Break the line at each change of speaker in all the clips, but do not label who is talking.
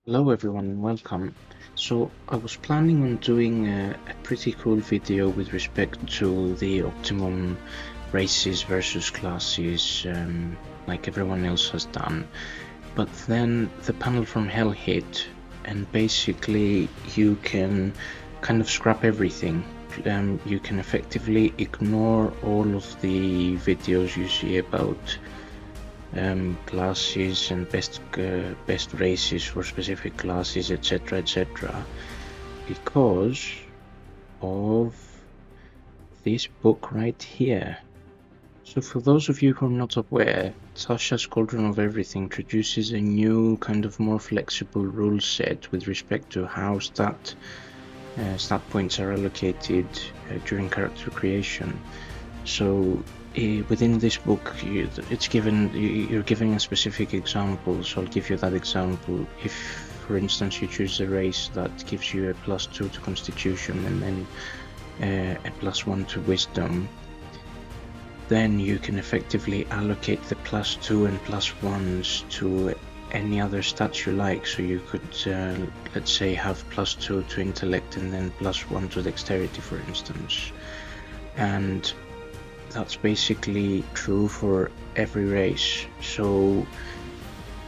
Hello everyone and welcome. So I was planning on doing a pretty cool video with respect to the optimum races versus classes, like everyone else has done. But then the panel from hell hit, and basically you can kind of scrap everything. You can effectively ignore all of the videos you see about classes and best races for specific classes, etc., because of this book right here. So for those of you who are not aware, Tasha's Cauldron of Everything introduces a new kind of more flexible rule set with respect to how stat points are allocated during character creation. So within this book, you're giving a specific example. So I'll give you that example. If, for instance, you choose a race that gives you a +2 to Constitution and then a +1 to Wisdom, then you can effectively allocate the +2 and +1s to any other stats you like. So you could, let's say, have +2 to Intellect and then +1 to Dexterity, for instance. And that's basically true for every race. So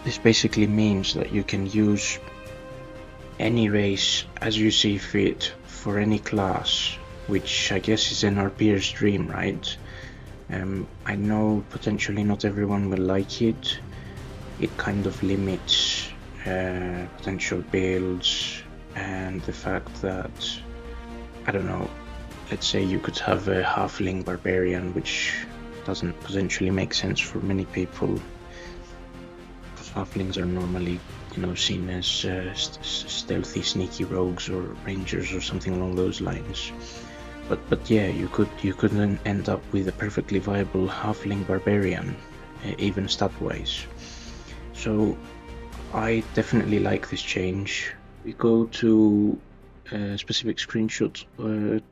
this basically means that you can use any race as you see fit for any class, which I guess is an RPer's dream, right? I know potentially not everyone will like it. It kind of limits potential builds, and the fact that, I don't know, let's say you could have a halfling barbarian, which doesn't potentially make sense for many people, because halflings are normally, seen as stealthy, sneaky rogues or rangers or something along those lines. But yeah, you could then end up with a perfectly viable halfling barbarian, even stat-wise. So I definitely like this change. We go to a specific screenshot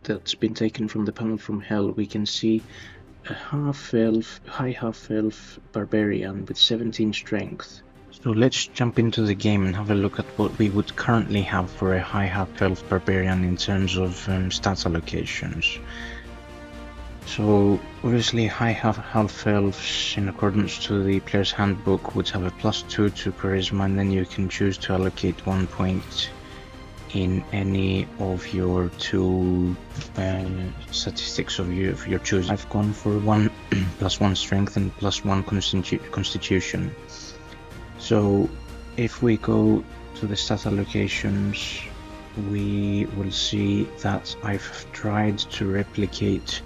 that's been taken from the panel from hell. We can see a high half-elf barbarian with 17 strength. So let's jump into the game and have a look at what we would currently have for a high half-elf barbarian in terms of stats allocations. So obviously high half-elves, in accordance to the player's handbook, would have a +2 to charisma, and then you can choose to allocate 1 point in any of your two statistics of your choice. I've gone for 1 +1 strength and +1 constitution. So if we go to the stat allocations, we will see that I've tried to replicate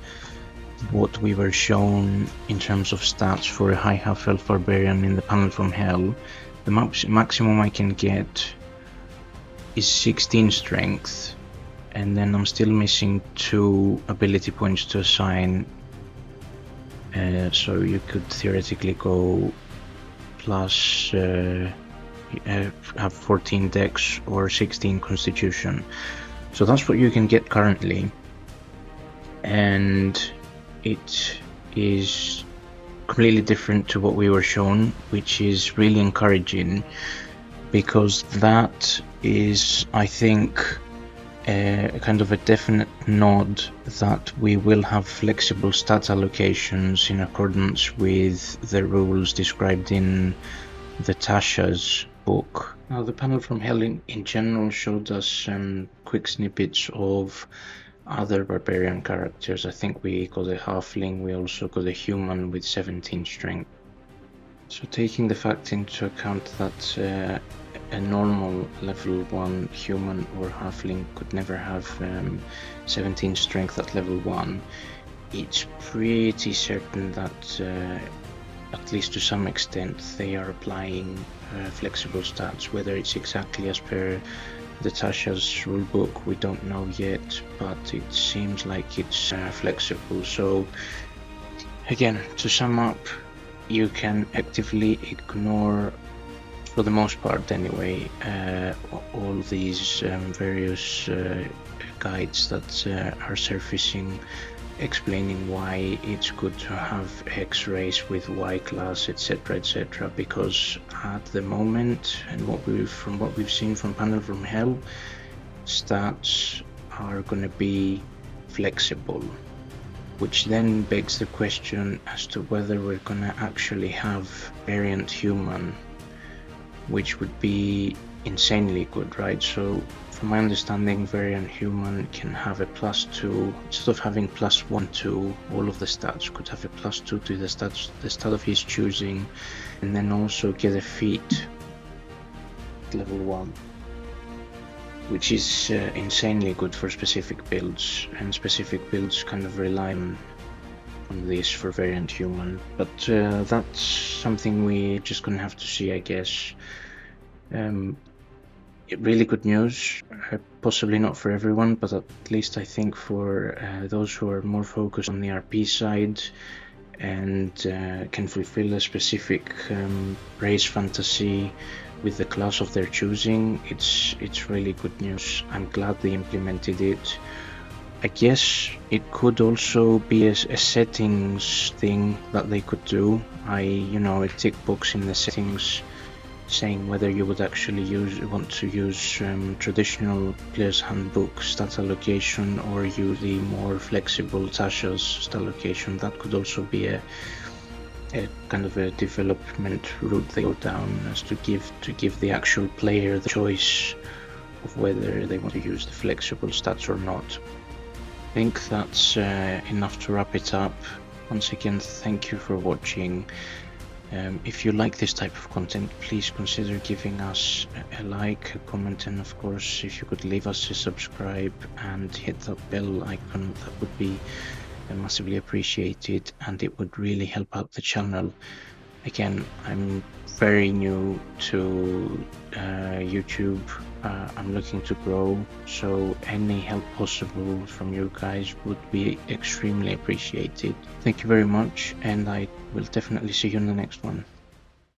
what we were shown in terms of stats for a high half-elf barbarian in the panel from hell. The maximum I can get is 16 strength, and then I'm still missing 2 ability points to assign, so you could theoretically go plus have 14 dex or 16 constitution. So that's what you can get currently, and it is completely different to what we were shown, which is really encouraging, because that is, I think, a kind of a definite nod that we will have flexible stat allocations in accordance with the rules described in the Tasha's book. Now, the panel from hell in general showed us some quick snippets of other barbarian characters. I think we got a halfling, we also got a human with 17 strength. So taking the fact into account that a normal level 1 human or halfling could never have 17 strength at level 1, it's pretty certain that, at least to some extent, they are applying flexible stats. Whether it's exactly as per the Tasha's rulebook, we don't know yet, but it seems like it's flexible. So again, to sum up, you can actively ignore, for the most part anyway, all these various guides that are surfacing explaining why it's good to have X race with Y class, etc., because at the moment, and from what we've seen from Panel from Hell, stats are going to be flexible, which then begs the question as to whether we're going to actually have variant human, which would be insanely good, right? So from my understanding, variant human can have a +2, instead of having +1 to all of the stats, could have a +2 to the stat of his choosing, and then also get a feat at level 1, which is insanely good for specific builds, and specific builds kind of rely on this for variant human. But that's something we're just gonna have to see, I guess. Really good news, possibly not for everyone, but at least I think for those who are more focused on the RP side and can fulfill a specific race fantasy with the class of their choosing, it's really good news. I'm glad they implemented it. I guess it could also be a settings thing that they could do. A tick box in the settings saying whether you would actually want to use traditional player's handbook stat allocation or use the more flexible Tasha's stat allocation. That could also be a kind of a development route they go down, as to give the actual player the choice of whether they want to use the flexible stats or not. I think that's enough to wrap it up. Once again, thank you for watching. If you like this type of content, please consider giving us a like, a comment, and of course if you could leave us a subscribe and hit that bell icon, that would be massively appreciated, and it would really help out the channel. Again, I'm very new to YouTube. I'm looking to grow, so any help possible from you guys would be extremely appreciated. Thank you very much, and I will definitely see you in the next one.